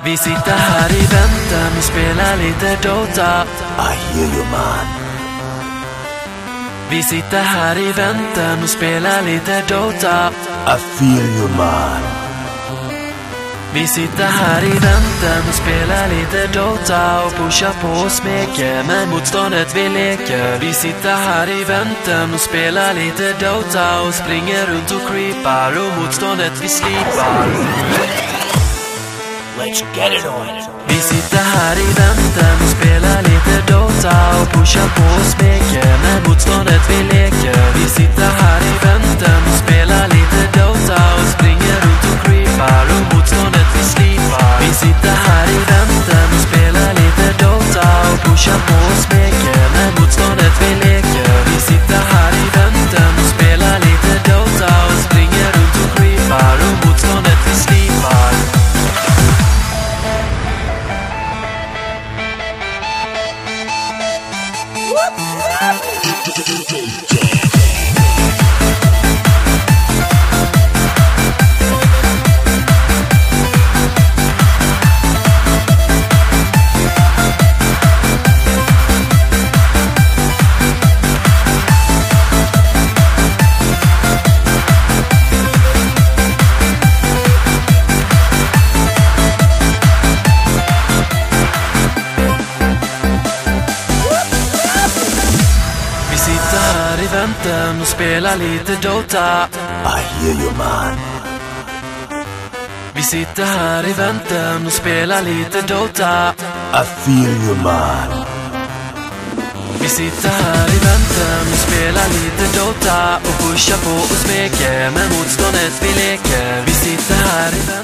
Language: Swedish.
Vi sitter här i väntan och spelar lite Dota. I hear you man. Vi sitter här i väntan och spelar lite Dota. I feel you man. Vi sitter här i väntan och spelar lite Dota och pushar på och smeker med motståndet vi leker. Vi sitter här i väntan och spelar lite Dota och springer runt och creepar och motståndet vi slipar. Let's get it on. Vi sitter här i väntan och spelar lite Dota och pushar på och smeker med motståndet vi leker. Vi sitter här i väntan och spelar lite Dota och springer runt och creepar och motståndet vi slipar. Vi sitter här i väntan och spelar lite Dota och pushar på och smeker med motståndet vi leker. Vi sitter här i väntan och spelar lite Dota och springer runt och creepar och motståndet vi slipar. Vi sitter här i väntan och spelar lite Dota. I hear you man. Vi sitter här i väntan och spelar lite Dota. I feel you man. Vi sitter här i väntan och spelar lite Dota och pushar på och smeker med motståndet vi leker. Vi sitter här i väntan.